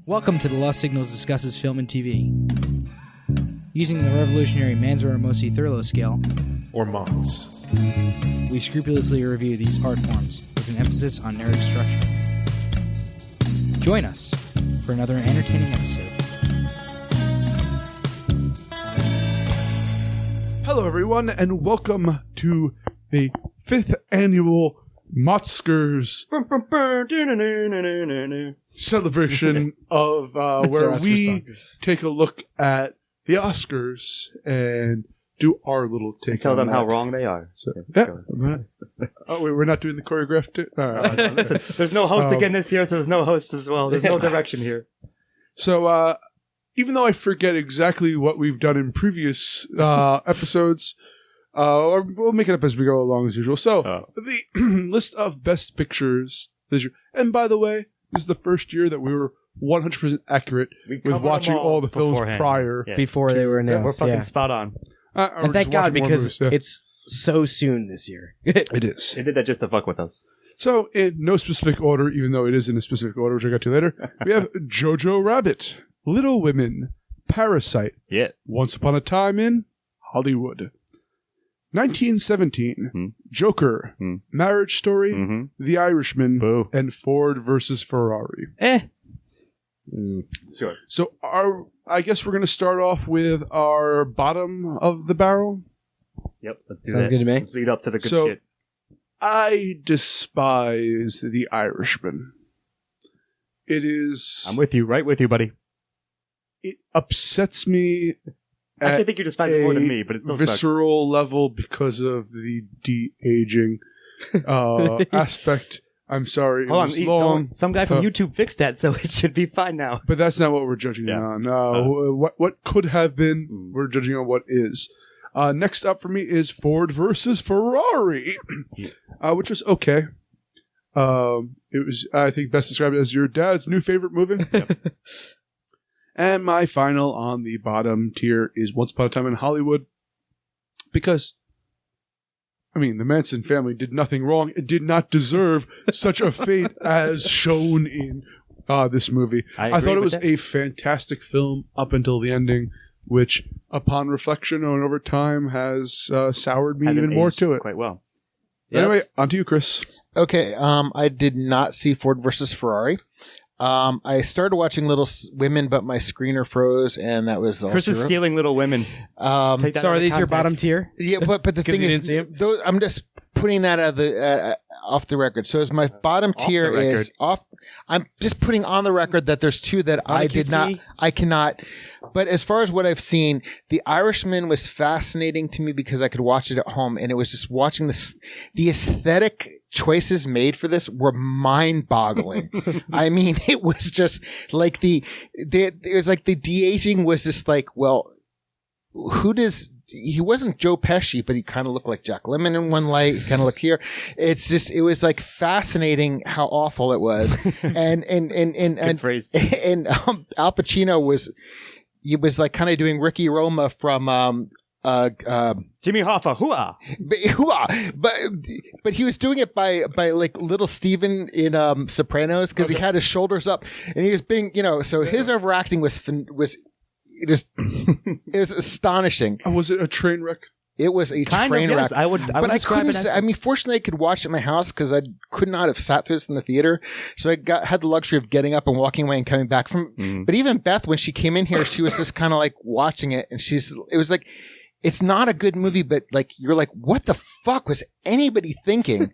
Welcome to the Lost Signals Discusses Film and TV. Using the revolutionary Manzor-Mosi Thurlow scale, or MOTS, we scrupulously review these art forms with an emphasis on narrative structure. Join us for another entertaining episode. Hello, everyone, and welcome to the 5th annual MOTScars celebration of where we take a look at the Oscars and do our little take. Tell them that. how wrong they are. So, yeah. Oh, wait, we're not doing the choreographed. Listen, there's no host again this year, so there's no host as well. There's no direction here. So, even though I forget exactly what we've done in previous episodes, we'll make it up as we go along as usual. So, the list of best pictures this year. And by the way, this is the first year that we were 100% accurate with watching all the films prior. Yeah. Before they were announced. We're fucking spot on. And thank God, because it's so soon this year. It is. They did that just to fuck with us. So, in no specific order, even though it is in a specific order, which I'll get to later, we have Jojo Rabbit, Little Women, Parasite, Once Upon a Time in Hollywood, 1917, Joker, Marriage Story, The Irishman, and Ford versus Ferrari. Sure. So I guess we're going to start off with our bottom of the barrel. Yep, let's do Sounds that. good to me. Let's lead up to the good So, shit. I despise The Irishman. It is... I'm with you, right with you, buddy. It upsets me I actually think you despise it more than me, but it's still visceral level because of the de-aging aspect. I'm sorry. Hold it was long. Some guy from YouTube fixed that, so it should be fine now. But that's not what we're judging on. What could have been, we're judging on what is. Next up for me is Ford versus Ferrari, which was okay. It was, I think, best described as your dad's new favorite movie. Yep. And my final on the bottom tier is Once Upon a Time in Hollywood, because, I mean, the Manson family did nothing wrong. It did not deserve such a fate as shown in this movie. I thought it was a fantastic film up until the ending, which, upon reflection and over time, has soured me even more to it. Quite well. Anyway, on to you, Chris. Okay, I did not see Ford versus Ferrari. I started watching Little Women, but my screener froze, and that was all. Chris is stealing Little Women. So are these your bottom tier? Yeah, but the thing is, I'm just putting that out of the off the record. So as my bottom tier is off. I'm just putting on the record that there's two that I cannot. But as far as what I've seen, The Irishman was fascinating to me because I could watch it at home, and it was just watching the aesthetic choices made for this were mind-boggling. I mean, it was just like it was like the de-aging was just like, well, he wasn't Joe Pesci, but he kind of looked like Jack Lemmon in one light. He kind of looked here. It's just, it was like fascinating how awful it was. and Al Pacino was like kind of doing Ricky Roma from, Jimmy Hoffa, but he was doing it by like little Steven in Sopranos, because he had his shoulders up and he was being, so his overacting was it was astonishing. Was it a train wreck? It was a train wreck. I would I couldn't. I mean, fortunately, I could watch it at my house because I could not have sat through this in the theater. So I had the luxury of getting up and walking away and coming back from. But even Beth, when she came in here, she was just kind of like watching it, and it was like, it's not a good movie, but like you're like, what the fuck was anybody thinking?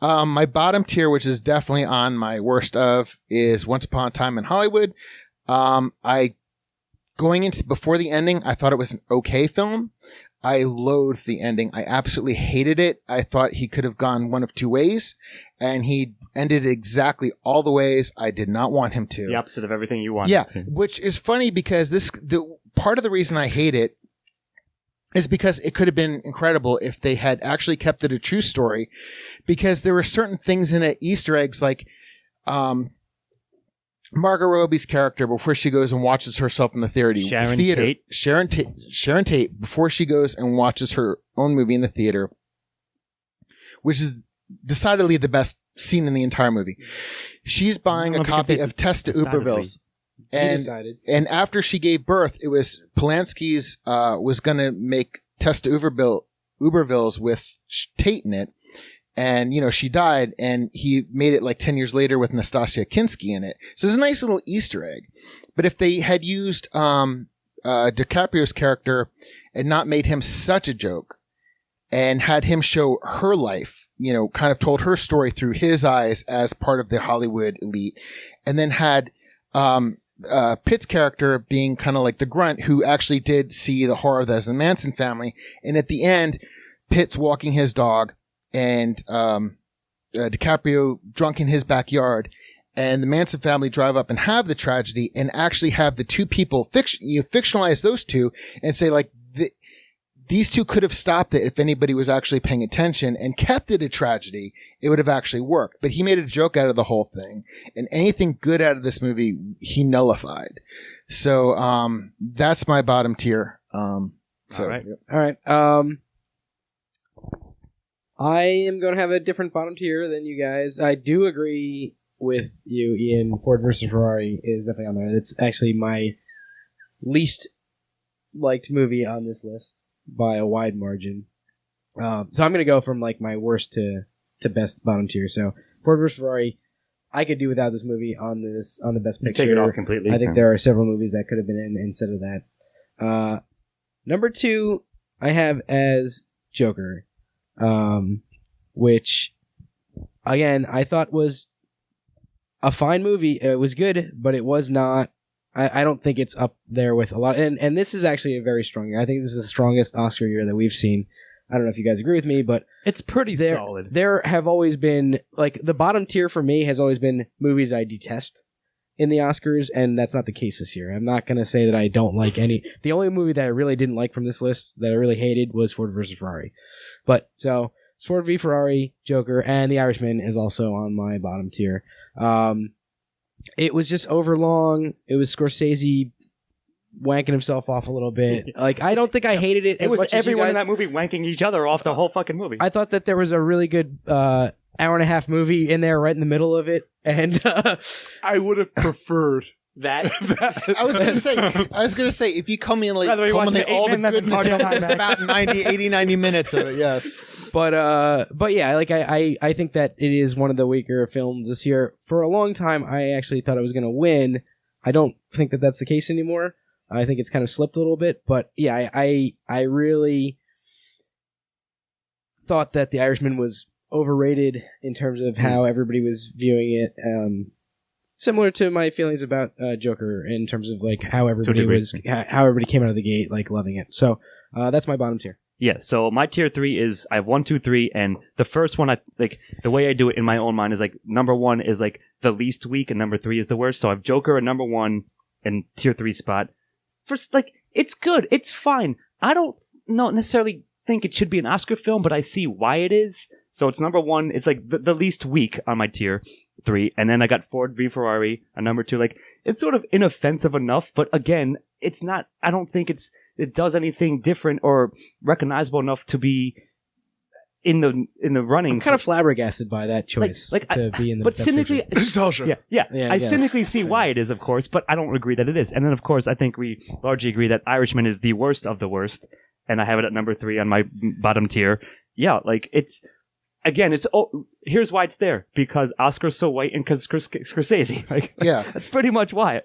My bottom tier, which is definitely on my worst of, is Once Upon a Time in Hollywood. Going into before the ending, I thought it was an okay film. I loathed the ending. I absolutely hated it. I thought he could have gone one of two ways, and he ended exactly all the ways I did not want him to. The opposite of everything you wanted. Yeah, which is funny because part of the reason I hate it is because it could have been incredible if they had actually kept it a true story, because there were certain things in it, Easter eggs, like Margot Robbie's character before she goes and watches herself in the theater. Sharon Tate before she goes and watches her own movie in the theater, which is decidedly the best scene in the entire movie. She's buying a copy of Test to Ubervilles. And after she gave birth, it was Polanski's was going to make Test to Ubervilles with Tate in it. And, she died, and he made it like 10 years later with Nastasia Kinski in it. So it's a nice little Easter egg. But if they had used DiCaprio's character and not made him such a joke and had him show her life, kind of told her story through his eyes as part of the Hollywood elite, and then had Pitt's character being kind of like the grunt who actually did see the horror of the Manson family. And at the end, Pitt's walking his dog, and DiCaprio drunk in his backyard, and the Manson family drive up and have the tragedy, and actually have the two people fictionalize those two and say like these two could have stopped it if anybody was actually paying attention and kept it a tragedy. It would have actually worked. But he made a joke out of the whole thing, and anything good out of this movie he nullified. So that's my bottom tier. All right. I am going to have a different bottom tier than you guys. I do agree with you, Ian. Ford versus Ferrari is definitely on there. It's actually my least liked movie on this list by a wide margin. So I'm going to go from like my worst to best bottom tier. So Ford versus Ferrari, I could do without this movie on the best picture. Take it off completely. I think there are several movies that could have been in instead of that. Number 2, I have as Joker. Which again, I thought was a fine movie. It was good, but it was not, I don't think it's up there with a lot. And this is actually a very strong year. I think this is the strongest Oscar year that we've seen. I don't know if you guys agree with me, but it's pretty solid. There have always been, like, the bottom tier for me has always been movies I detest in the Oscars, and that's not the case this year. I'm not going to say that I don't like any. The only movie that I really didn't like from this list that I really hated was Ford versus Ferrari. But so it's Ford v Ferrari, Joker, and The Irishman is also on my bottom tier. It was just overlong. It was Scorsese wanking himself off a little bit. Like, I don't think I hated it. It was everyone in that movie wanking each other off the whole fucking movie. I thought that there was a really good hour and a half movie in there right in the middle of it, and I would have preferred that. I was gonna say if you come in like culminate all the goodness of it, it's about 90 minutes of it. Yes, but yeah, like I think that it is one of the weaker films this year. For a long time, I actually thought it was gonna win. I don't think that that's the case anymore. I think it's kind of slipped a little bit, but yeah, I really thought that The Irishman was overrated in terms of how everybody was viewing it. Similar to my feelings about Joker in terms of like how everybody came out of the gate like loving it. So that's my bottom tier. Yeah, so my tier 3 is I have 1, 2, 3, and the first one I like the way I do it in my own mind is like number 1 is like the least weak and number 3 is the worst. So I have Joker at number 1 and tier 3 spot. First, like, it's good, it's fine. I don't necessarily think it should be an Oscar film, but I see why it is. So it's number 1. It's like the least weak on my tier 3, and then I got Ford v Ferrari at number 2. Like, it's sort of inoffensive enough, but again, it's not. I don't think it does anything different or recognizable enough to be in the running. I'm kind of flabbergasted by that choice to be in the. But cynically, yeah. I guess. cynically see why it is, of course, but I don't agree that it is. And then, of course, I think we largely agree that Irishman is the worst of the worst, and I have it at number 3 on my bottom tier. Yeah, like it's. Again, here's why it's there. Because Oscar's so white and because Scorsese. Like, yeah. That's pretty much why.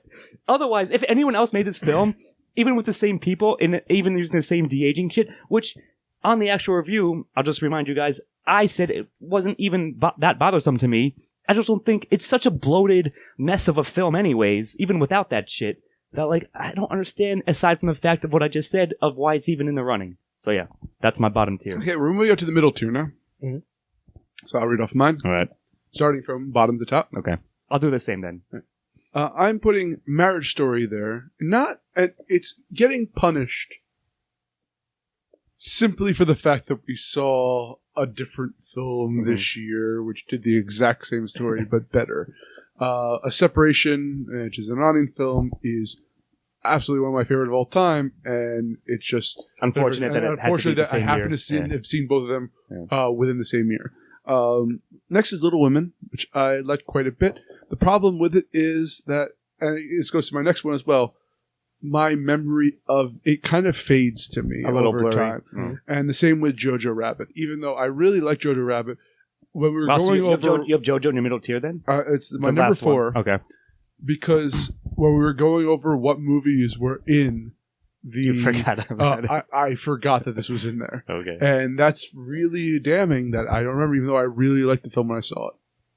Otherwise, if anyone else made this film, even with the same people, and even using the same de-aging shit, which on the actual review, I'll just remind you guys, I said it wasn't even that bothersome to me. I just don't think it's such a bloated mess of a film anyways, even without that shit, that like, I don't understand, aside from the fact of what I just said, of why it's even in the running. So yeah, that's my bottom tier. Okay, we're moving up to the middle tier now. Mm-hmm. So I'll read off mine. All right. Starting from bottom to top. Okay. I'll do the same then. I'm putting Marriage Story there. It's getting punished simply for the fact that we saw a different film this year, which did the exact same story but better. A Separation, which is an Iranian film, is absolutely one of my favorite of all time, and it's just unfortunate that I happen to have seen both of them within the same year. Next is Little Women, which I liked quite a bit. The problem with it is that, and this goes to my next one as well, my memory of it kind of fades to me over time. Mm. And the same with Jojo Rabbit. Even though I really like Jojo Rabbit, when we were going over... You have Jojo in your middle tier then? It's my number 4. One. Okay. Because when we were going over what movies were in the... You forgot about it. I forgot that this was in there. Okay. And that's really damning that I don't remember, even though I really liked the film when I saw it.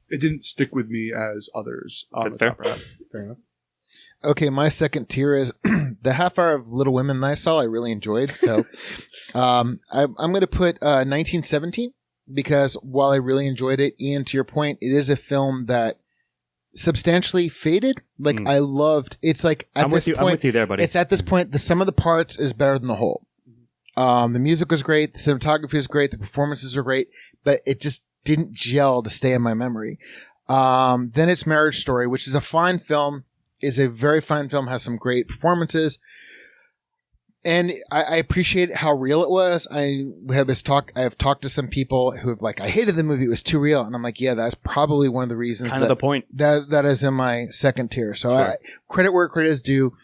It didn't stick with me as others. That's fair. Fair enough. Okay, my second tier is the half hour of Little Women that I saw. I really enjoyed. So I'm going to put 1917 because while I really enjoyed it, Ian, to your point, it is a film that substantially faded. Like I loved. It's like at this point, I'm with you there, buddy. It's at this point the sum of the parts is better than the whole. The music was great. The cinematography was great. The performances were great, but it just didn't gel to stay in my memory. Then it's Marriage Story, which is a fine film. Is a very fine film, has some great performances. And I appreciate how real it was. I have talked to some people who have like, I hated the movie. It was too real. And I'm like, yeah, that's probably one of the reasons. Kind of the point. That is in my second tier. So sure. Credit where credit is due.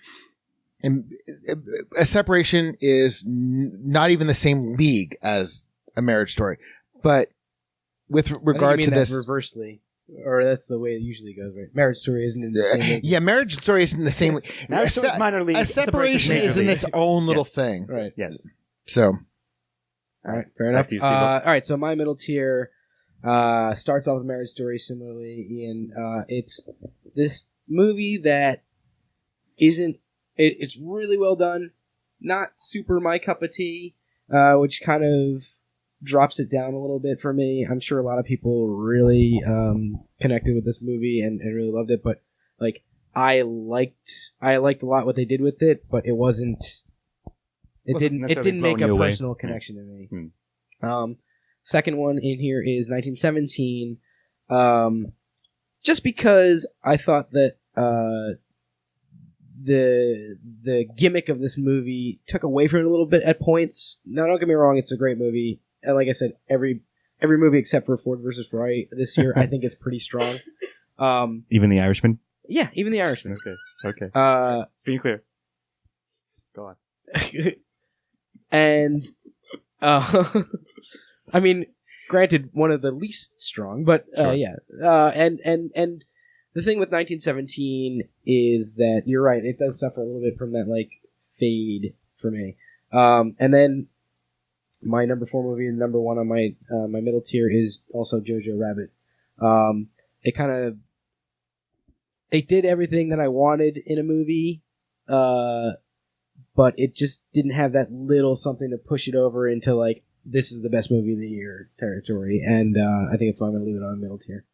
And A Separation is not even the same league as A Marriage Story. But with regard to this, reversely. Or that's the way it usually goes, right? Marriage Story isn't in the same league. Yeah, Marriage Story isn't the same league. Marriage Story is minor league. A Separation is in its own little thing. Right. Yes. So. All right, fair enough. All right, so my middle tier starts off with Marriage Story similarly, Ian. It's this movie that isn't... It's really well done. Not super my cup of tea, which kind of drops it down a little bit for me. I'm sure a lot of people really connected with this movie and really loved it, but like I liked a lot what they did with it, but it didn't make a personal connection to me. Second one in here is 1917. Just because I thought that the gimmick of this movie took away from it a little bit at points. Now, don't get me wrong, it's a great movie. And like I said, every movie except for Ford versus Ferrari this year, I think is pretty strong. Even The Irishman? Yeah, even The Irishman. Okay. It's being clear. Go on. And, I mean, granted, one of the least strong, but sure. Yeah. And the thing with 1917 is that you're right; it does suffer a little bit from that like fade for me. And then. My number 4 movie and number 1 on my my middle tier is also Jojo Rabbit. It did everything that I wanted in a movie, but it just didn't have that little something to push it over into like this is the best movie of the year territory. And I think that's why I'm going to leave it on middle tier.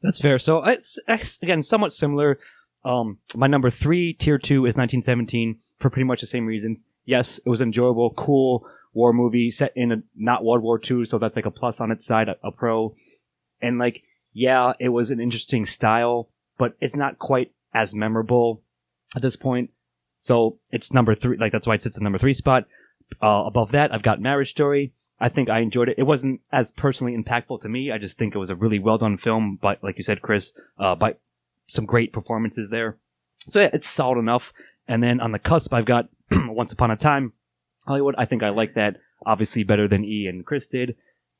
That's fair. So it's again somewhat similar. My number 3, tier 2, is 1917 for pretty much the same reasons. Yes, it was enjoyable, cool. War movie set in not World War II, so that's like a plus on its side, a pro. And like, yeah, it was an interesting style, but it's not quite as memorable at this point. So it's number 3, like that's why it sits in number 3 spot. Above that, I've got Marriage Story. I think I enjoyed it. It wasn't as personally impactful to me. I just think it was a really well done film, but like you said, Chris, by some great performances there. So yeah, it's solid enough. And then on the cusp, I've got Once Upon a Time Hollywood. I think I like that obviously better than E and Chris did,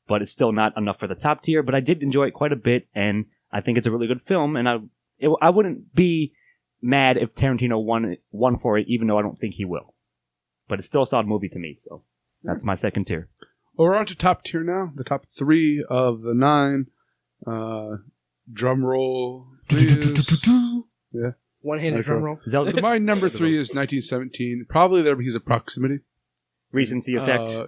but it's still not enough for the top tier. But I did enjoy it quite a bit, and I think it's a really good film. And I wouldn't be mad if Tarantino won for it, even though I don't think he will. But it's still a solid movie to me, so that's my second tier. Well, we're on to top tier now. The top 3 of the 9. Drum roll, please. Yeah. One-handed drum roll. So my number 3 is 1917. Probably there because of proximity. Recency effect. I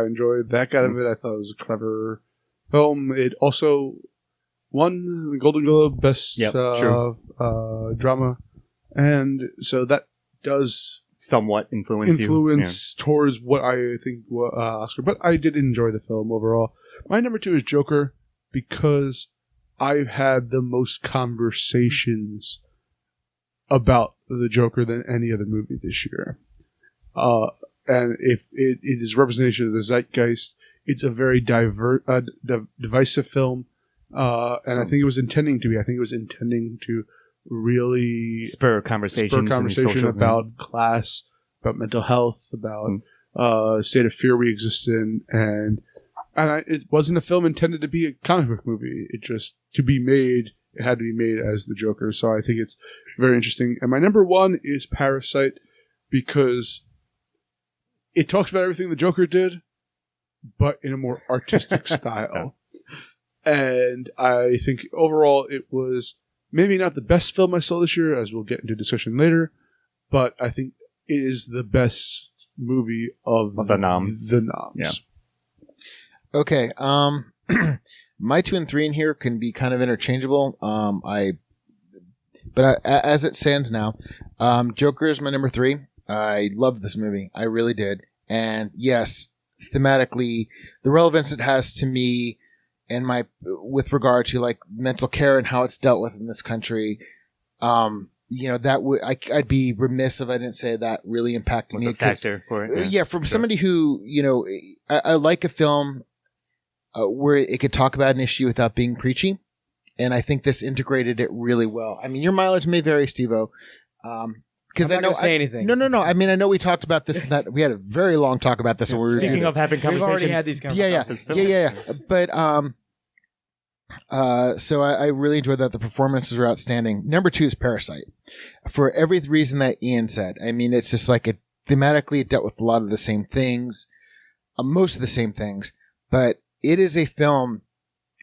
enjoyed that out of it. I thought it was a clever film. It also won the Golden Globe Best Drama. And so that does somewhat influence towards what I think Oscar. But I did enjoy the film overall. My number 2 is Joker. because I've had the most conversations about the Joker than any other movie this year. And if it is representation of the zeitgeist, it's a very divisive film. And I think it was intending to be. I think it was intending to really spur conversation about class, about mental health, about state of fear we exist in, and it wasn't a film intended to be a comic book movie. It just to be made, it had to be made as the Joker. So I think it's very interesting. And my number one is Parasite because it talks about everything the Joker did, but in a more artistic style. And I think overall it was maybe not the best film I saw this year, as we'll get into discussion later, but I think it is the best movie of the noms. Yeah. Okay. My 2 and 3 in here can be kind of interchangeable. As it stands now, Joker is my number 3. I loved this movie. I really did. And yes, thematically, the relevance it has to me and with regard to like mental care and how it's dealt with in this country, that I'd be remiss if I didn't say that really impacted me. What's a factor for it? Yeah, from somebody who, I like a film where it could talk about an issue without being preachy. And I think this integrated it really well. I mean, your mileage may vary, Steve-O. Because I'm not going to say anything. No. I mean, I know we talked about this and that. We had a very long talk about this. Speaking of having conversations. We've already had these conversations. Yeah. But, so I really enjoyed that. The performances were outstanding. Number 2 is Parasite. For every reason that Ian said. I mean, it's just like thematically it dealt with a lot of the same things. Most of the same things. But it is a film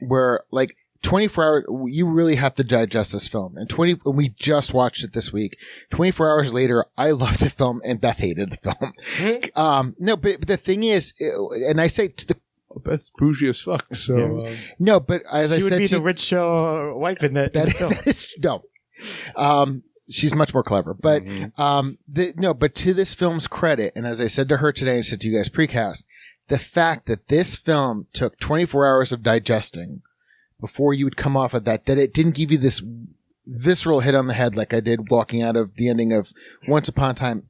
where like 24 hours, you really have to digest this film. And we just watched it this week. 24 hours later, I loved the film and Beth hated the film. No, but the thing is, and I say to the Beth's bougie as fuck. So no, but as I said, she would be the rich wife in the film. That is, no, she's much more clever. But but to this film's credit, and as I said to her today, and said to you guys precast, the fact that this film took 24 hours of digesting before you would come off of that it didn't give you this visceral hit on the head like I did walking out of the ending of Once Upon a Time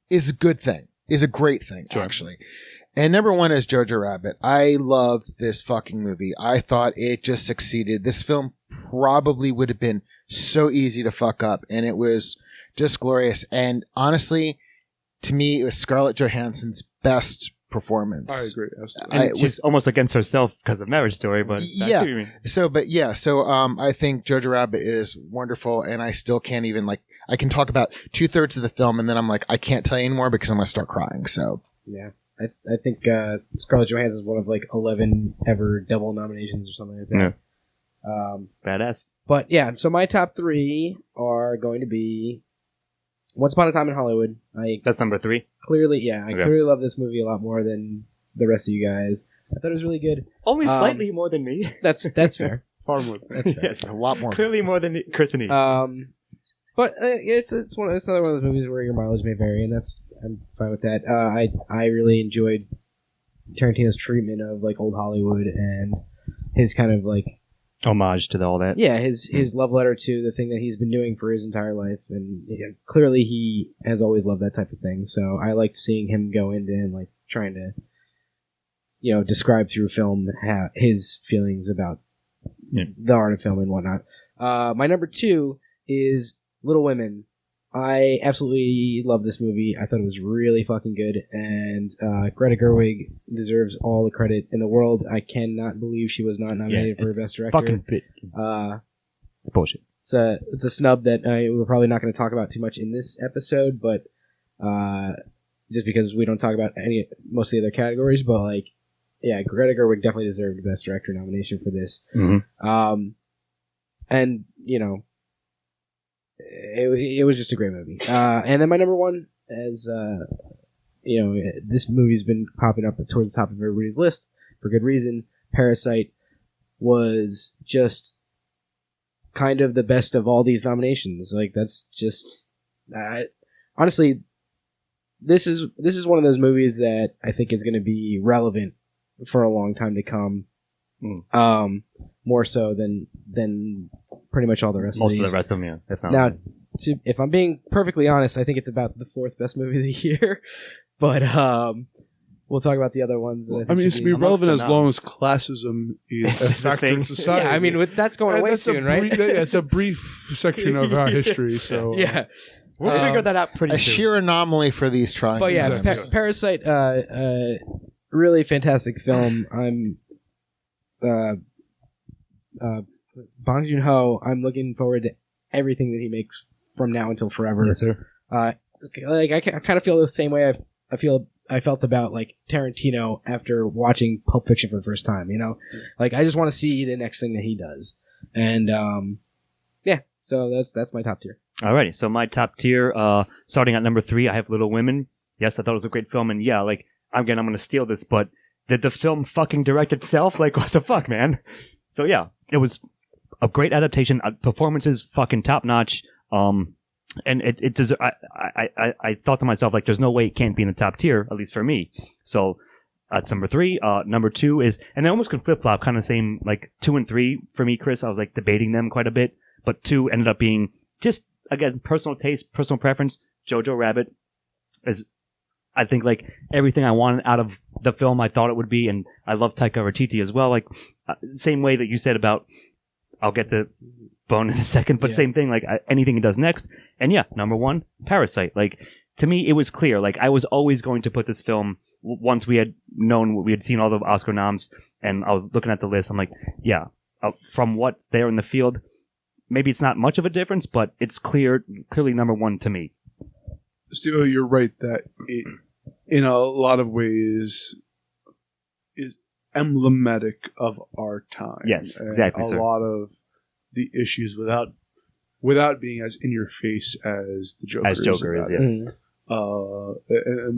is a good thing, is a great thing, actually. And number 1 is Jojo Rabbit. I loved this fucking movie. I thought it just succeeded. This film probably would have been so easy to fuck up, and it was just glorious. And honestly, to me, it was Scarlett Johansson's best performance. I agree. Absolutely. She's almost against herself because of Marriage Story, but that's what you mean. So I think Jojo Rabbit is wonderful, and I still can't even I can talk about 2/3 of the film, and then I'm like, I can't tell you anymore because I'm going to start crying. So yeah, I think Scarlett Johansson is one of 11 ever double nominations or something like that. Yeah. Badass. But yeah, so my top 3 are going to be Once Upon a Time in Hollywood. That's number 3. Clearly love this movie a lot more than the rest of you guys. I thought it was really good. Only slightly more than me. That's fair. Far more. That's fair. a lot more. Clearly more than Chris and E. But it's another one of those movies where your mileage may vary, and I'm fine with that. I really enjoyed Tarantino's treatment of old Hollywood and his kind of homage to all that. Yeah, his love letter to the thing that he's been doing for his entire life, and clearly he has always loved that type of thing. So I liked seeing him go into and trying to, describe through film his feelings about the art of film and whatnot. My number 2 is Little Women. I absolutely love this movie. I thought it was really fucking good, and Greta Gerwig deserves all the credit in the world. I cannot believe she was not nominated for Best Director. Fucking it's bullshit. It's a snub that we're probably not going to talk about too much in this episode, but just because we don't talk about most of the other categories, but Greta Gerwig definitely deserved the Best Director nomination for this. Mm-hmm. And it was just a great movie. And then my number 1, as this movie's been popping up towards the top of everybody's list for good reason. Parasite was just kind of the best of all these nominations. That's just honestly, this is one of those movies that I think is going to be relevant for a long time to come. more so than pretty much all the rest. Most of of these. the rest of them, yeah. If not, Now, if I'm being perfectly honest, I think it's about the 4th best movie of the year. But we'll talk about the other ones. I mean, it's to be relevant as long as classism is a factor in society. Yeah, I mean, that's going away soon, right? That's a brief section of our history. So yeah. we'll figure that out pretty a soon. sheer anomaly for these trying But yeah, times. Parasite, really fantastic film. I'm Bong Joon-ho. I'm looking forward to everything that he makes from now until forever. Yes, sir. Like I kind of feel the same way I felt about like Tarantino after watching Pulp Fiction for the first time. You know, like I just want to see the next thing that he does, and yeah. So that's my top tier. Alrighty, so my top tier, starting at number 3, I have Little Women. Yes, I thought it was a great film, and yeah, like I'm going to steal this, but did the film fucking direct itself? Like, what the fuck, man? So yeah, it was a great adaptation. Performances fucking top notch. And it does. I thought to myself, like, there's no way it can't be in the top tier, at least for me. So that's number 3. Number 2 is, and I almost can flip flop, kind of same, like 2 and 3 for me, Chris. I was like debating them quite a bit, but 2 ended up being just, again, personal taste, personal preference. Jojo Rabbit is, I think, like everything I wanted out of the film I thought it would be, and I love Taika Waititi as well. Like, same way that you said about, I'll get to Bone in a second, but same thing, like anything he does next. And yeah, number 1, Parasite. Like, to me, it was clear. Like, I was always going to put this film, once we had known, we had seen all the Oscar noms, and I was looking at the list, I'm like, yeah, from what's there in the field, maybe it's not much of a difference, but it's clearly number 1 to me. Steve, you're right that it, in a lot of ways, is emblematic of our time. Yes, and exactly, a sir. lot of the issues without being as in your face as the Joker is, yeah. And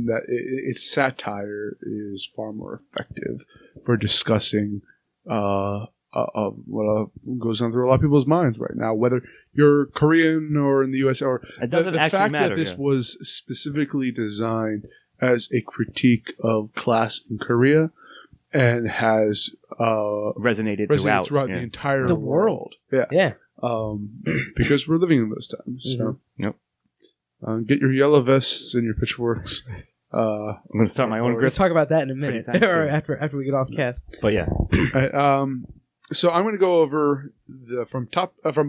that its satire is far more effective for discussing what goes on through a lot of people's minds right now, whether you're Korean or in the U.S. or It doesn't the actually fact matter, that this yeah. was specifically designed as a critique of class in Korea and has Resonated throughout throughout. the Yeah. entire The world. Yeah. Yeah. Because we're living in those times. So Yep. get your yellow vests and your pitchforks. I'm going to start my own We'll grip, talk about that in a minute, Pretty fancy. or after we get off cast. but yeah. So I'm going to go over from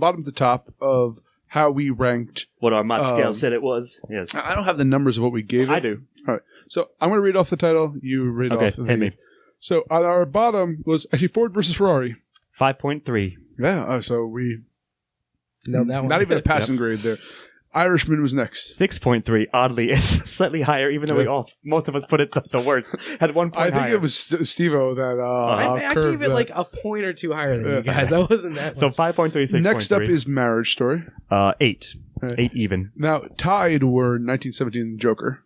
bottom to top of how we ranked. What our MOTScars said it was. Yes. I don't have the numbers of what we gave it. I do. All right. So I'm going to read off the title. You read Okay, off. hit me. So at our bottom was actually Ford versus Ferrari. 5.3. Yeah. So we No, that one. not even a passing grade there. Irishman was next. 6.3. Oddly, it's slightly higher, even though most of us put it the worst. Had 1 point I think higher. it was Steve-O that I curved gave it that. like a point or 2 higher than Yeah. you guys. I wasn't that So much. 5.3, 6.3. Next up is Marriage Story. 8. Right. 8 even. Now tied were 1917 Joker.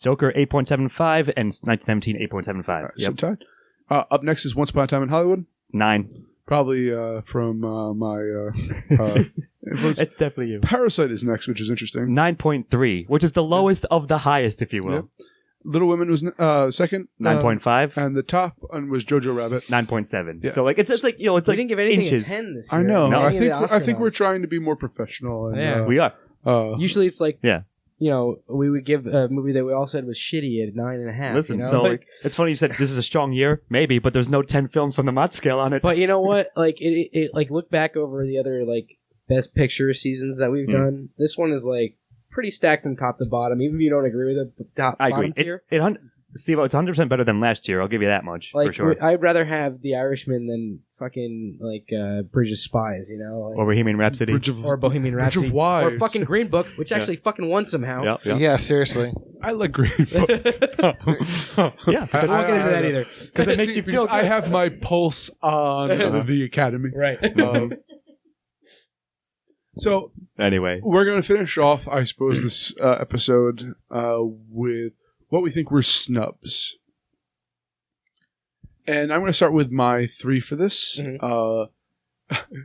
Joker 8.75 and 1917 8.75. So tied. Up next is Once Upon a Time in Hollywood. 9. Probably from my influence. It's definitely you. Parasite is next, which is interesting. 9.3, which is the lowest of the highest, if you will. Yep. Little Women was second. 9.5. And the top one was Jojo Rabbit. 9.7. Yeah. So like it's like it's we like didn't give anything inches. a 10 this year. I know. No. Any of the I Oscar think we're noms. trying to be more professional. And, Yeah. We are. Usually it's like, Yeah. we would give a movie that we all said was shitty at 9.5. Listen, so like, it's funny you said this is a strong year, maybe, but there's no 10 films from the Mott scale on it. but you know what? Like it like look back over the other like best picture seasons that we've done. This one is like pretty stacked from top to bottom. Even if you don't agree with the top, I agree. bottom tier. Steve, it's 100% better than last year. I'll give you that much Like for sure. I'd rather have The Irishman than fucking like Bridge of Spies. Like, Or Bohemian Rhapsody. or Bohemian Bridge of Rhapsody, Wives. or fucking Green Book, which actually fucking won somehow. Yeah. Yeah, seriously. I like Green Book. Yeah. I won't get into that either. Because it makes you feel I good. have my pulse on the Academy. Right. So Anyway. we're going to finish off, I suppose, this episode with what we think were snubs. And I'm going to start with my 3 for this. Mhm.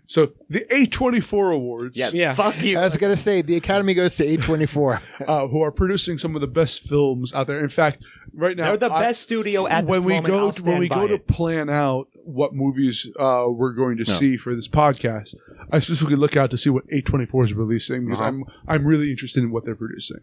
So the A24 Awards, Yeah. Fuck you. I was going to say, the Academy goes to A24. who are producing some of the best films out there. In fact, right now They're the best studio at when this we moment. go I'll stand by to it. plan out what movies we're going to see for this podcast, I specifically look out to see what A24 is releasing because I'm really interested in what they're producing.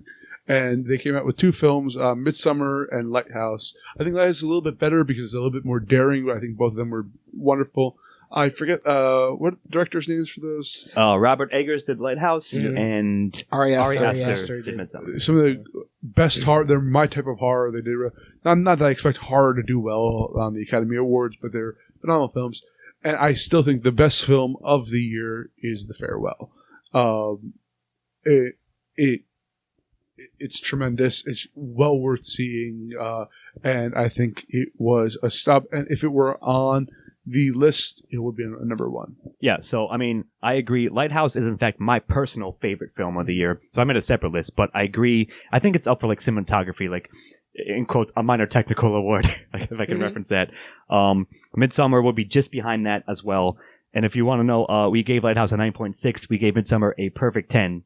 And they came out with 2 films, Midsummer and Lighthouse. I think Lighthouse is a little bit better because it's a little bit more daring, but I think both of them were wonderful. I forget what director's names for those. Robert Eggers did Lighthouse, and Ari Aster. Aster did Midsummer. Some of the best horror. They're my type of horror. They did not that I expect horror to do well on the Academy Awards, but they're phenomenal films. And I still think the best film of the year is The Farewell. It's tremendous. It's well worth seeing, and I think it was a stop. And if it were on the list, it would be a number 1. Yeah, so, I mean, I agree. Lighthouse is, in fact, my personal favorite film of the year. So I made a separate list, but I agree. I think it's up for, like, cinematography, like, in quotes, a minor technical award, if I can reference that. Midsummer would be just behind that as well. And if you want to know, we gave Lighthouse a 9.6. We gave Midsummer a perfect 10.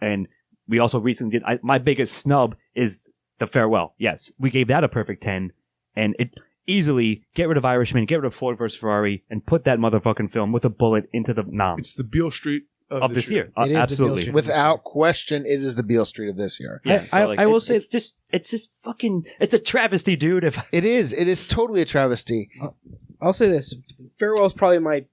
And we also recently did, my biggest snub is The Farewell. Yes, we gave that a perfect 10. And it easily get rid of Irishman, get rid of Ford vs. Ferrari, and put that motherfucking film with a bullet into the nom. It's the Beale Street of this year. It is the Beale Absolutely. Street. Without question, it is the Beale Street of this year. Yeah, I will say it's just fucking, it's a travesty, dude. It is totally a travesty. I'll say this: Farewell is probably my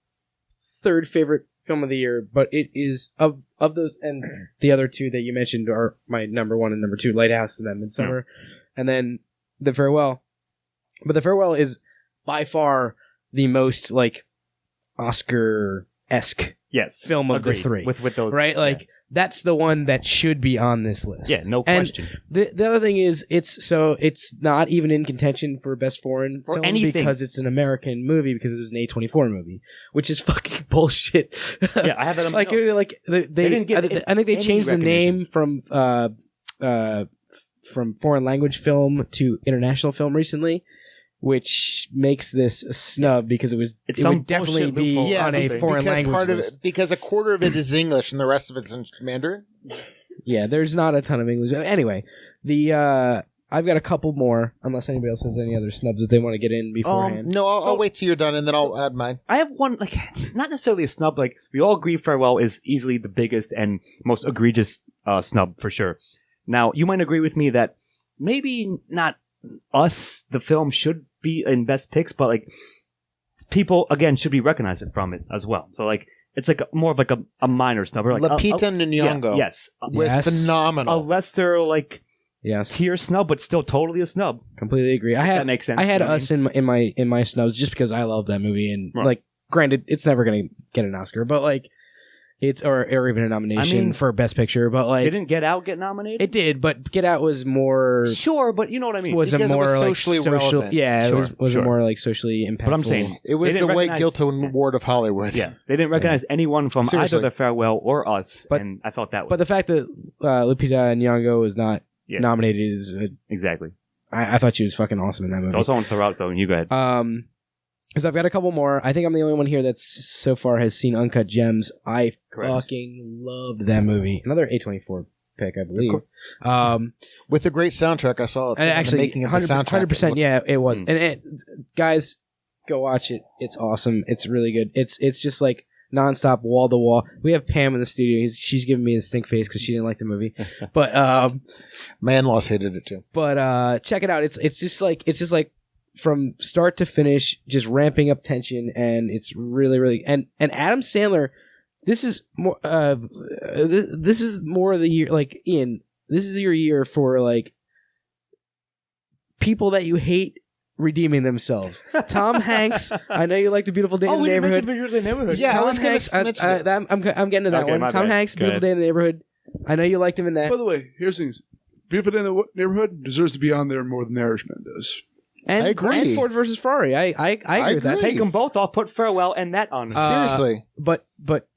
3rd favorite film of the year, but it is of those, and the other 2 that you mentioned are my number 1 and number 2, Lighthouse and then Midsummer, and then The Farewell. But The Farewell is by far the most like Oscar-esque film of the 3. With those, right? Like that's the one that should be on this list. Yeah, no question. The other thing is it's not even in contention for best foreign film anything. because it's an American movie because it was an A24 movie, which is fucking bullshit. Yeah, I have it on my like notes. like they didn't get I think they any changed the recognition. name from foreign language film to international film recently, which makes this a snub because it would definitely be bullshit on a loophole. foreign because language part list. of it, because a quarter of it is English and the rest of it's in Mandarin. Yeah, there's not a ton of English. Anyway, I've got a couple more, unless anybody else has any other snubs that they want to get in beforehand. No, I'll wait till you're done and then I'll add mine. I have one, like, it's not necessarily a snub. Like, we all agree Farewell is easily the biggest and most egregious snub, for sure. Now, you might agree with me that maybe not us, the film, should be in best picks, but, like, people, again, should be recognized from it as well. So, like, it's like more of like a minor snub. Or like Lupita Nyong'o was phenomenal. A lesser, like, Yes, tier snub, but still totally a snub. Completely agree. That makes sense. I had You know what Us in my snubs just because I love that movie and Right. like, granted, it's never gonna get an Oscar, but like, it's or even a nomination for Best Picture. But like, Didn't Get Out get nominated? it did, but Get Out was more Sure, but you know what I mean. was Because a it more was like socially social. relevant. Yeah, it Sure, was sure. a more like socially impactful. But I'm saying It was They the didn't White recognize- Guilt Award of Hollywood. yeah, they didn't recognize anyone from Seriously. either The Farewell or Us, But- and I felt that was But the fact that Lupita Nyong'o was not Yeah. nominated is, exactly. I thought she was fucking awesome in that movie. So someone throw out, so you go ahead. Because I've got a couple more. I think I'm the only one here that's so far has seen Uncut Gems. I Correct. fucking loved that movie. Another A24 pick, I believe. With a great soundtrack, I saw it. And actually, the making of the soundtrack. 100%, yeah, it was. Mm. And guys, go watch it. It's awesome. It's really good. It's just like nonstop, wall to wall. We have Pam in the studio. She's giving me a stink face because she didn't like the movie. But My in-laws hated it too. But check it out. It's just like from start to finish, just ramping up tension, and it's really and Adam Sandler. This is more. This is more of the year. Like Ian, this is your year for like people that you hate redeeming themselves. Tom Hanks. I know you liked A Beautiful Day in the Neighborhood. Yeah, I Tom was going Hanks, to mention it. I'm getting to that Okay, one. my Tom bad. Hanks, Go Beautiful ahead. Day in the Neighborhood. I know you liked him in that. By the way, here's things. Beautiful Day in the Neighborhood deserves to be on there more than The Irishman does. And, I agree. and Ford versus Ferrari. I agree with that. agree. Take them both. I'll put Farewell and that on. Seriously. But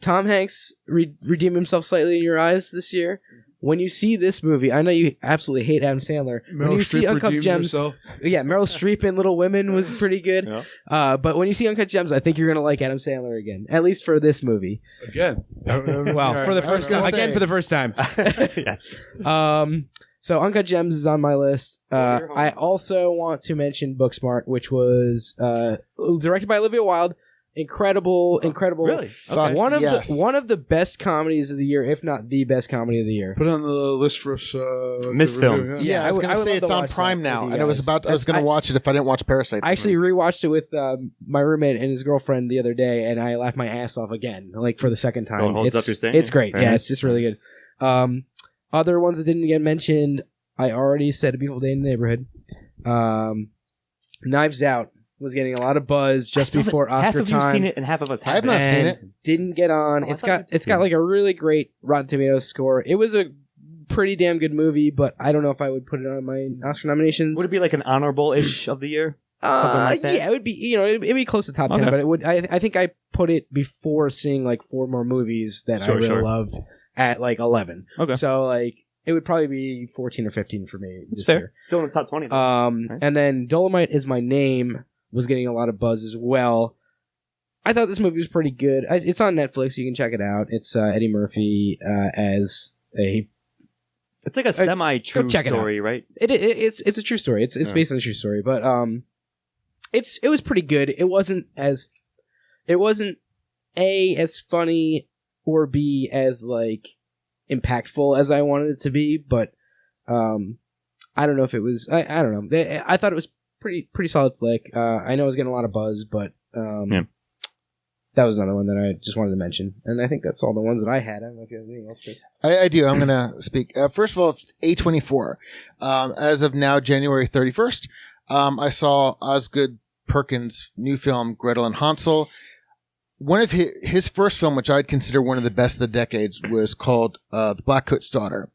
Tom Hanks redeemed himself slightly in your eyes this year. when you see this movie, I know you absolutely hate Adam Sandler. When Meryl you see Streep Uncut redeemed Gems, herself. yeah, Meryl Streep in Little Women was pretty good. Yeah. But when you see Uncut Gems, I think you're gonna like Adam Sandler again, at least for this movie. Again. Well, for the first time, again for the first time. Yes. So Uncut Gems is on my list. I also want to mention Booksmart, which was directed by Olivia Wilde. Incredible. Really? Fuck One of yes. one of the best comedies of the year, if not the best comedy of the year. Put it on the list for us. Missed films. Yeah, I was going to say it's on Prime now, and I was going to watch it if I didn't watch Parasite. I actually rewatched it with my roommate and his girlfriend the other day, and I laughed my ass off again, like for the second time. So it holds up, you're saying? It's great. Very Yeah, nice. it's just really good. Other ones that didn't get mentioned, I already said A Beautiful Day in the Neighborhood. Knives Out was getting a lot of buzz just before Oscar half of time. you seen it, and half of us I have haven't. not seen and it. Didn't get on. Oh, I It's thought got you did it's got see it. like a really great Rotten Tomatoes score. It was a pretty damn good movie, but I don't know if I would put it on my Oscar nominations. Would it be like an honorable-ish of the year? Something like that? Yeah, it would be. It'd be close to top 10, Okay. but it would. I think I put it before seeing like 4 more movies that I Sure, really sure. loved at like 11. Okay. So like it would probably be 14 or 15 for me That's this fair. year. Still in the top 20. though. Right. And then Dolomite Is My Name was getting a lot of buzz as well. I thought this movie was pretty good. It's on Netflix. You can check it out. It's Eddie Murphy as a. It's like a semi-true check it out. story, right? It's a true story. It's Yeah. based on a true story, but it was pretty good. It wasn't A, as funny, or B, as like impactful as I wanted it to be, but I don't know if it was. I don't know. I thought it was pretty solid flick. I know it was getting a lot of buzz, but Yeah. that was another one that I just wanted to mention, and I think that's all the ones that I had. I don't know if you have anything else, Chris. I do. I'm going to speak. First of all, A24. As of now, January 31st, I saw Osgood Perkins' new film, Gretel and Hansel. One of his first film, which I'd consider one of the best of the decades, was called The Blackcoat's Daughter.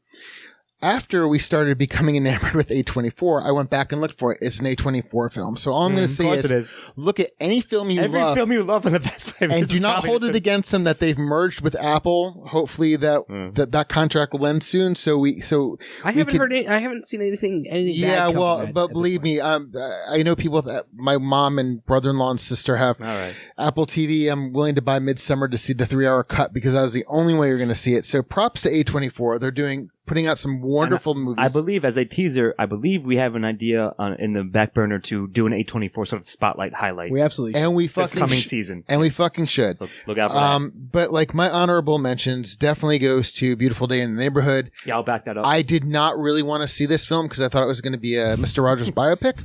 After we started becoming enamored with A24, I went back and looked for it. It's an A24 film. So all I'm going to say course it is, is. look at any film you Every love. film you love in the Best Buy. And do not hold it against them that they've merged with Apple. Hopefully that contract will end soon. I haven't seen anything. Yeah, bad come well, from it but at this believe me, I know people that my mom and brother-in-law and sister have All right. Apple TV. I'm willing to buy Midsummer to see the 3-hour cut because that was the only way you're going to see it. So props to A24. They're putting out some wonderful movies. I believe, as a teaser, we have an idea in the back burner to do an A24 sort of spotlight highlight We absolutely. and we this fucking coming season. and we fucking should. So look out for that. But like my honorable mentions definitely goes to Beautiful Day in the Neighborhood. Yeah, I'll back that up. I did not really want to see this film because I thought it was going to be a Mr. Rogers biopic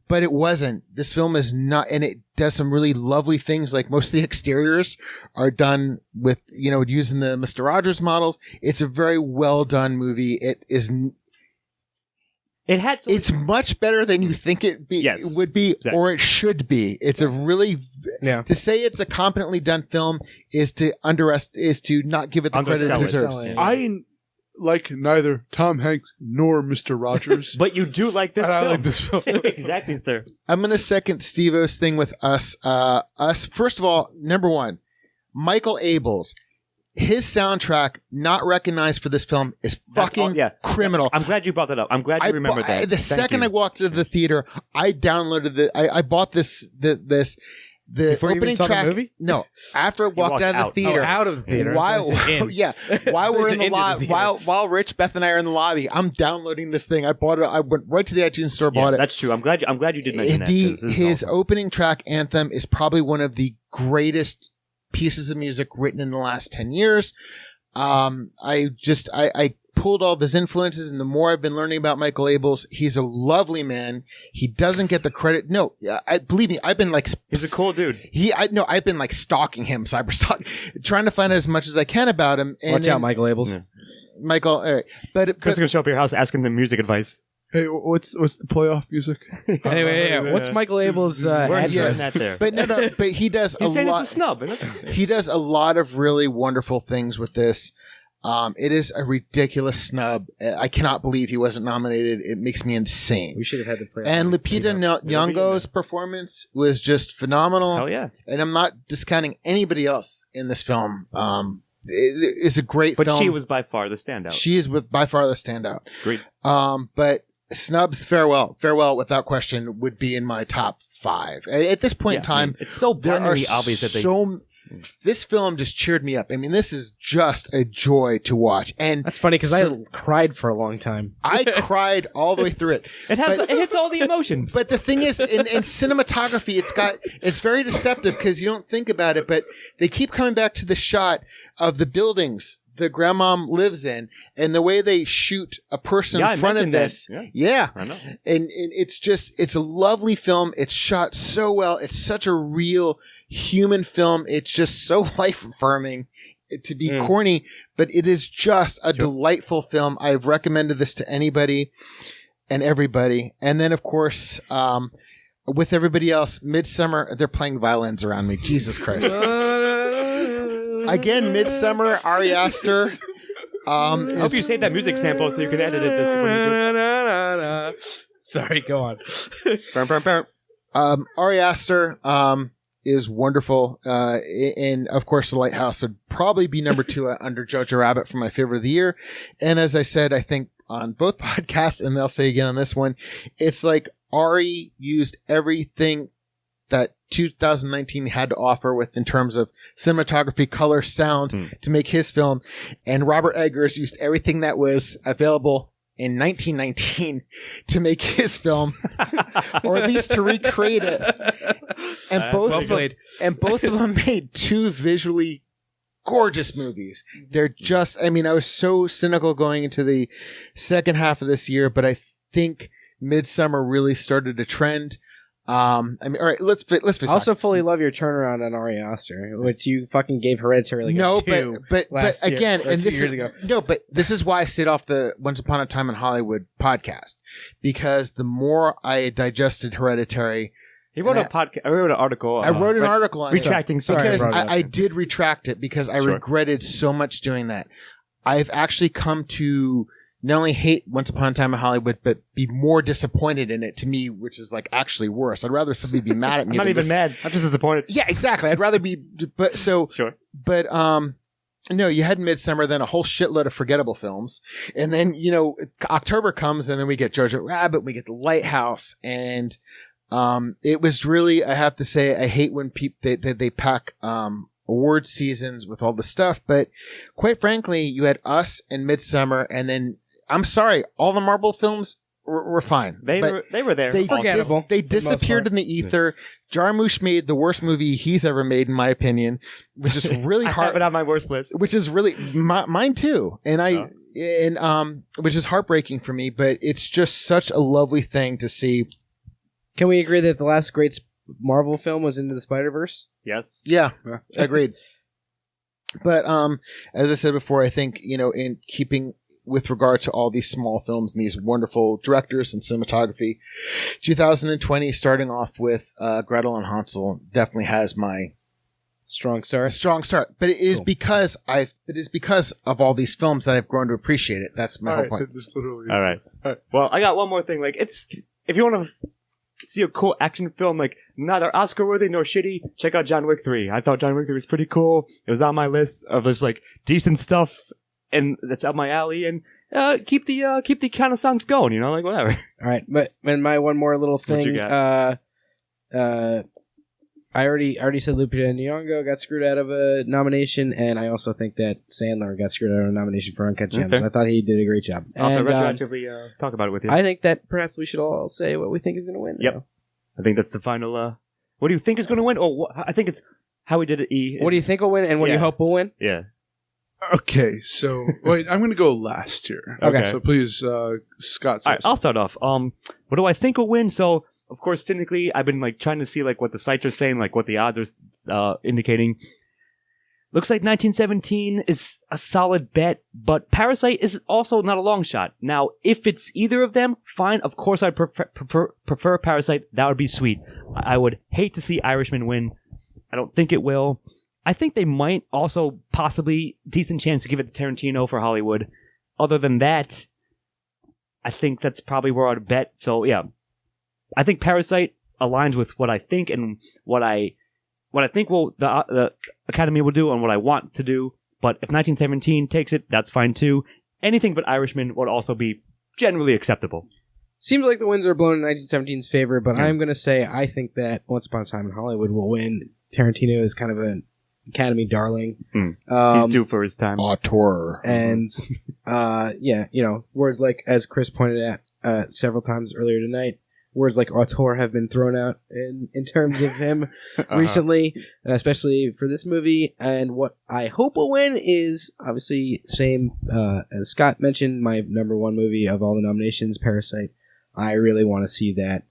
but it wasn't. This film is not, and it does some really lovely things. Like most of the exteriors are done with, using the Mr. Rogers models. It's a very well done movie. It's much better than you think it would be, exactly. or it should be. It's a really, to say it's a competently done film is to not give it the credit it Undersell it. deserves. Yeah. I like neither Tom Hanks nor Mr. Rogers. But you do like this And film. I like this film. Exactly, sir. I'm going to second Steve-O's thing with Us. First of all, number one, Michael Abels. His soundtrack, not recognized for this film, is fucking criminal. I'm glad you brought that up. I'm glad you remembered that. The second I walked into the theater, I downloaded I bought the Before you opening even saw the track. movie? No, after I walked out of the theater. out of the theater. While we're in the lobby, theater. while Rich, Beth, and I are in the lobby, I'm downloading this thing. I bought it. I went right to the iTunes store, bought it. That's true. I'm glad you did mention that. 'cause this is His awesome. opening track, Anthem, is probably one of the greatest pieces of music written in the last 10 years. I pulled all of his influences, and the more I've been learning about Michael Abels, he's a lovely man. He doesn't get the credit. No, believe me, I've been like, He's a cool dude. I've been like stalking him, cyberstalk, trying to find out as much as I can about him. And Watch out, Michael Abels. Yeah. Michael. All right. But Chris is gonna show up at your house asking them music advice. Hey, what's the playoff music? Anyway, yeah, what's Michael Abels' We're address? inserting that there. but he does He's a saying lot. it's a snub. And that's, He does a lot of really wonderful things with this. It is a ridiculous snub. I cannot believe he wasn't nominated. It makes me insane. We should have had the playoff. And Lupita Nyong'o's performance was just phenomenal. hell yeah. And I'm not discounting anybody else in this film. is a great But film. she was by far the standout. She is by far the standout. Agreed. But snubs, farewell, without question, would be in my top 5 at this point in time. It's so there are blindingly obvious that they. This film just cheered me up. I mean, this is just a joy to watch, and That's funny because I cried for a long time. I cried all the way through it. It hits all the emotions. But the thing is, in cinematography, it's very deceptive because you don't think about it, but they keep coming back to the shot of the buildings the grandmom lives in, and the way they shoot a person in front of this. Yeah. I know. And it's a lovely film. It's shot so well. It's such a real human film. It's just so life affirming to be corny, but it is just a delightful film. I've recommended this to anybody and everybody. And then, of course, with everybody else, Midsummer, they're playing violins around me. Jesus Christ. Again, Midsummer, Ari Aster. I hope you saved that music sample so you can edit it this when you do. Sorry, go on. Ari Aster is wonderful. And, of course, The Lighthouse would probably be number 2 under Jojo Rabbit for my favorite of the year. And as I said, I think on both podcasts, and they'll say again on this one, it's like Ari used everything that 2019 had to offer with in terms of cinematography, color, sound to make his film. And Robert Eggers used everything that was available in 1919 to make his film, or at least to recreate it. And both of them made 2 visually gorgeous movies. They're just, I mean, I was so cynical going into the second half of this year, but I think Midsummer really started a trend. I mean, all right, let's face I also fully love your turnaround on Ari Aster, which you fucking gave Hereditary like no, a 2 but again, year, and this 2 years ago. No, but this is why I stayed off the Once Upon a Time in Hollywood podcast, because the more I digested Hereditary, he wrote a podcast. I wrote an article. I wrote an article on retracting it because I did retract it because I regretted so much doing that. I've actually come to not only hate Once Upon a Time in Hollywood, but be more disappointed in it to me, which is like actually worse. I'd rather somebody be mad at me. I'm not even mad. I'm just disappointed. Yeah, exactly. I'd rather be, but so, but, no, you had Midsummer, then a whole shitload of forgettable films. And then, October comes and then we get Jojo Rabbit, we get The Lighthouse. And, it was really, I have to say, I hate when they pack, award seasons with all the stuff. But quite frankly, you had Us and Midsummer, and then, I'm sorry, all the Marvel films were fine. They were there. They disappeared in the ether. Jarmusch made the worst movie he's ever made, in my opinion, which is really hard. I have it on my worst list. Which is really mine too, which is heartbreaking for me. But it's just such a lovely thing to see. Can we agree that the last great Marvel film was Into the Spider-Verse? Yes. Yeah, agreed. But as I said before, I think in keeping with regard to all these small films and these wonderful directors and cinematography, 2020 starting off with Gretel and Hansel definitely has my strong start. But it is because of all these films that I've grown to appreciate it. That's my whole point. All right. Well, I got one more thing. Like, if you want to see a cool action film, like neither Oscar worthy nor shitty, check out John Wick 3. I thought John Wick 3 was pretty cool. It was on my list of just like decent stuff, and that's up my alley. And keep the kind of songs going, like whatever. All right, but my one more little thing. What you got? I already said Lupita Nyong'o got screwed out of a nomination, and I also think that Sandler got screwed out of a nomination for Uncut Gems. Okay. I thought he did a great job. I'll have to retroactively talk about it with you. I think that perhaps we should all say what we think is going to win. Yep. I think that's the final. What do you think is going to win? I think it's how we did it. What do you think will win, and what do you hope will win? Yeah. Okay, so wait, I'm going to go last here. Okay. So please, Scott. All right, I'll start off. What do I think will win? So, of course, technically, I've been trying to see what the sites are saying, what the odds are indicating. Looks like 1917 is a solid bet, but Parasite is also not a long shot. Now, if it's either of them, fine. Of course, I'd prefer Parasite. That would be sweet. I would hate to see Irishman win. I don't think it will. I think they might also possibly decent chance to give it to Tarantino for Hollywood. Other than that, I think that's probably where I'd bet. So yeah, I think Parasite aligns with what I think and what I think the Academy will do and what I want to do. But if 1917 takes it, that's fine too. Anything but Irishman would also be generally acceptable. Seems like the winds are blowing in 1917's favor, but I'm going to say I think that Once Upon a Time in Hollywood will win. Tarantino is kind of an Academy darling. He's due for his time. Auteur. And, words like, as Chris pointed out several times earlier tonight, words like auteur have been thrown out in terms of him recently, especially for this movie. And what I hope will win is, obviously, same as Scott mentioned, my number one movie of all the nominations, Parasite. I really want to see that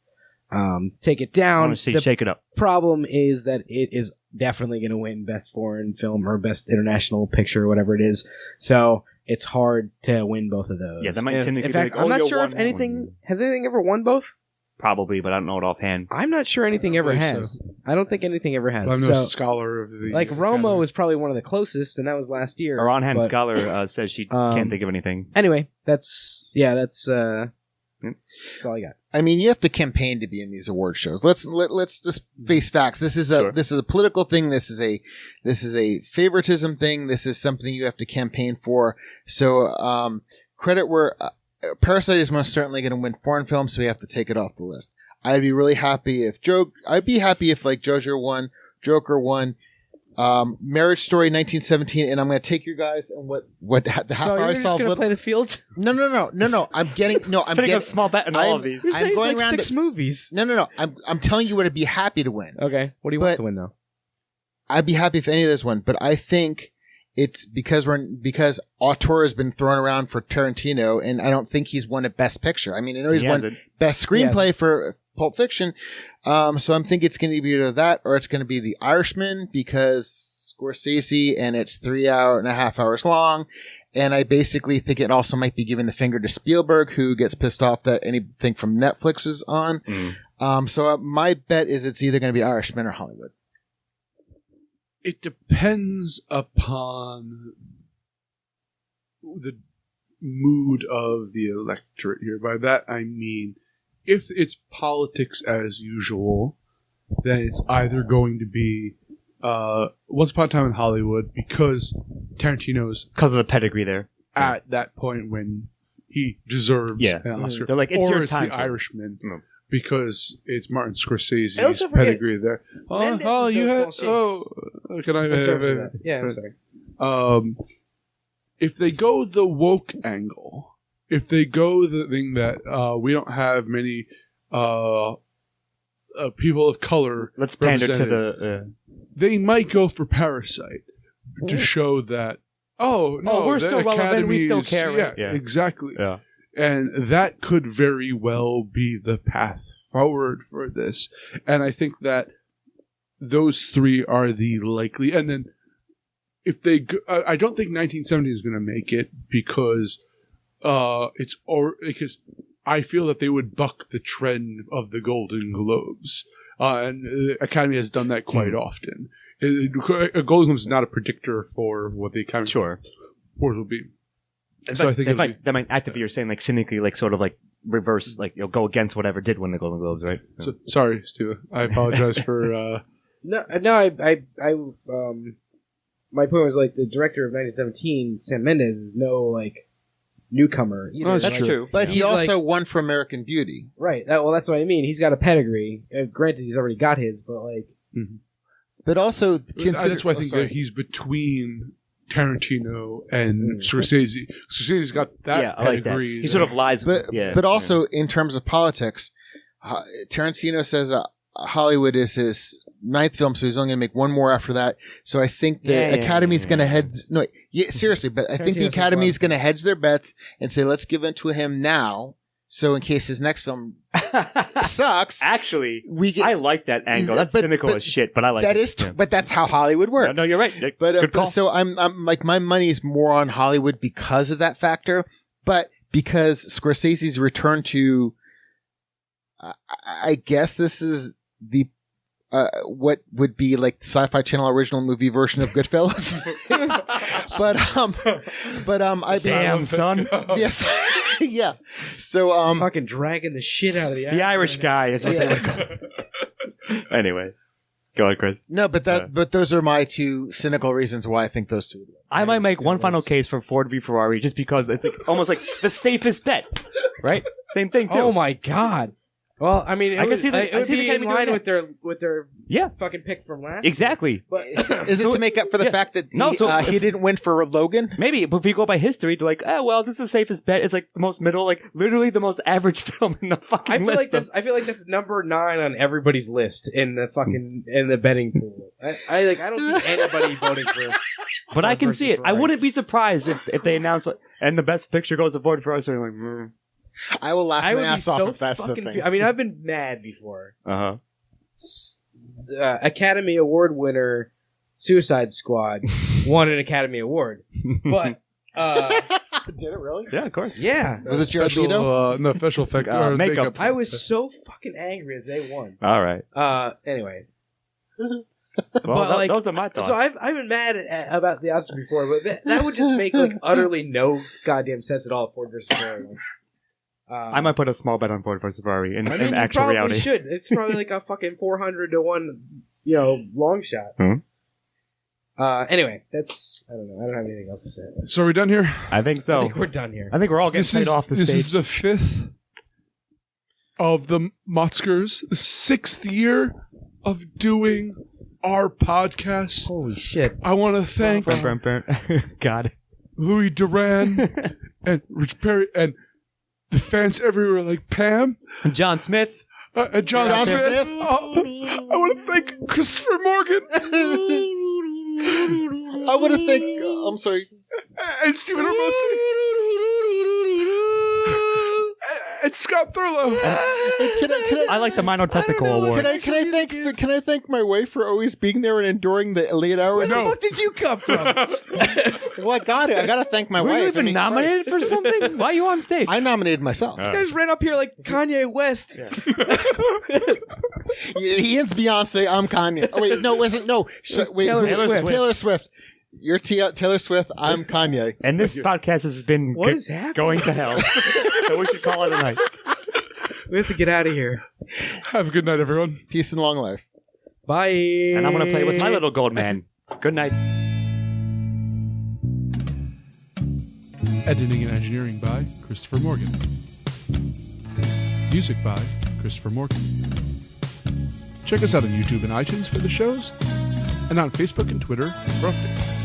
take it down. I want to see Shake It Up. Problem is that it is definitely going to win Best Foreign Film or Best International Picture or whatever it is. So it's hard to win both of those. Yeah, that might seem in fact, I'm not sure if anything has anything ever won both. Probably, but I don't know it offhand. I'm not sure anything ever has. So. I don't think anything ever has. Well, I'm no scholar of the... Like, Roma was probably one of the closest, and that was last year. Our on-hand scholar says she can't think of anything. Anyway, that's all I got. I mean, you have to campaign to be in these award shows. Let's just face facts. This is a political thing. This is a favoritism thing. This is something you have to campaign for. So credit where Parasite is most certainly going to win foreign film, so we have to take it off the list. I'd be really happy if like Joker won. Marriage Story 1917, and I'm going to take your guys and what half so hour I saw. So you're just going to play the field? No. I'm getting a small bet in all of these. I'm going around 6 movies. No. I'm telling you what I'd be happy to win. Okay, what do you want to win though? I'd be happy if any of those win, but I think it's because auteur has been thrown around for Tarantino, and I don't think he's won a Best Picture. I mean, I know he's won Best Screenplay for Pulp Fiction. So I'm thinking it's going to be either that or it's going to be The Irishman because Scorsese and it's 3.5 hours long. And I basically think it also might be giving the finger to Spielberg, who gets pissed off that anything from Netflix is on. So my bet is it's either going to be Irishman or Hollywood. It depends upon the mood of the electorate here. By that I mean, if it's politics as usual, then it's either going to be Once Upon a Time in Hollywood because Tarantino's because of the pedigree there at that point when he deserves an Oscar. They're like, it's or your it's time. The Irishman because it's Martin Scorsese's also pedigree there. Mendes You had can I? I'm sorry. If they go the woke angle, if they go the thing that we don't have many people of color, let's pander to the. They might go for Parasite to show that. We're still relevant. We still care. Yeah, exactly. Yeah, and that could very well be the path forward for this. And I think that those three are the likely. And then if they, I don't think 1970 is going to make it because. Because I feel that they would buck the trend of the Golden Globes, and the Academy has done that quite often. A Golden Globes is not a predictor for what the Academy Awards will be. So I think that might actively you're saying like cynically like sort of like reverse like you'll go against whatever did win the Golden Globes, right? So, sorry, Stu. I apologize for. No. My point was like the director of 1917, Sam Mendes, is no like newcomer either. No, that's true. But he also won for American Beauty. Right. That's what I mean. He's got a pedigree. Granted, he's already got his, but like. Mm-hmm. But also, that's why I think that he's between Tarantino and Scorsese. Scorsese's got that pedigree. Like that. He sort of lies. But also, in terms of politics, Tarantino says Hollywood is his 9th film, so he's only going to make one more after that. So I think the Academy's going to hedge. No, seriously, but I think the Academy's going to hedge their bets and say, let's give it to him now. So in case his next film sucks, actually, I like that angle. That's cynical as shit, but I like that. It. But that's how Hollywood works. No, you're right. Good call. So I'm like my money's more on Hollywood because of that factor, but because Scorsese's return to, I guess this is the. What would be like the Sci-Fi Channel original movie version of Goodfellas? Damn, son. Yes, yeah. So fucking dragging the shit out of the Irish guy is what they would call. Anyway, Go ahead, Chris. No, but those are my two cynical reasons why I think those two would win. I might make one final case for Ford v Ferrari just because it's like almost like the safest bet, right? Same thing too. Oh my god. Well, I mean, it would be in line with their fucking pick from last. Exactly. But is it to make up for the fact that he didn't win for Logan? Maybe, but if you go by history, they're like, oh well, this is the safest bet. It's like the most middle, like literally the most average film in the fucking list. I feel like that's number 9 on everybody's list in the fucking in the betting pool. I don't see anybody voting for. But I can see it. Ferrari. I wouldn't be surprised if they announce and the best picture goes to Ford Ferrari. So like, I will laugh my ass off if that's the thing. I mean, I've been mad before. Uh-huh. Academy Award winner Suicide Squad won an Academy Award. But did it really? Yeah, of course. Yeah. Was it Jared Leto? No, special effect makeup. I was so fucking angry that they won. All right. Anyway. Well, those are my thoughts. So I've been mad about the Oscar before, but that would just make like utterly no goddamn sense at all. Ford versus Ferrari. I might put a small bet on Ford versus Ferrari in actual probably reality. Should. It's probably like a fucking 400 to 1, long shot. Anyway, that's I don't know. I don't have anything else to say. So are we done here? I think so. I think we're done here. I think we're all getting paid off the stage. This is the 5th of the MOTScars, the 6th year of doing our podcast. Holy shit! I want to thank God, Louis Duran and Rich Perry and the fans everywhere, like Pam, John Smith, John Smith. I want to thank Christopher Morgan. I want to thank. I'm sorry, and Stephen Hermosi. And Scott Thurlow. I like the Minor Technical Award. Can I thank my wife for always being there and enduring the late hours? Where the fuck did you come from? Well, I got it. I got to thank my wife. Were you even nominated for something? Why are you on stage? I nominated myself. This guy just ran up here like Kanye West. Yeah. Ian's Beyonce. I'm Kanye. Oh wait, no, wasn't no. Wait, Taylor Swift. Taylor Swift. You're Taylor Swift. I'm Kanye. And this podcast has been going to hell. So we should call it a night. We have to get out of here. Have a good night, everyone. Peace and long life. Bye. And I'm going to play with my little gold man. Good night. Editing and engineering by Christopher Morgan. Music by Christopher Morgan. Check us out on YouTube and iTunes for the shows, and on Facebook and Twitter for updates.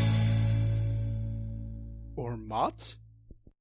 Or MOTS?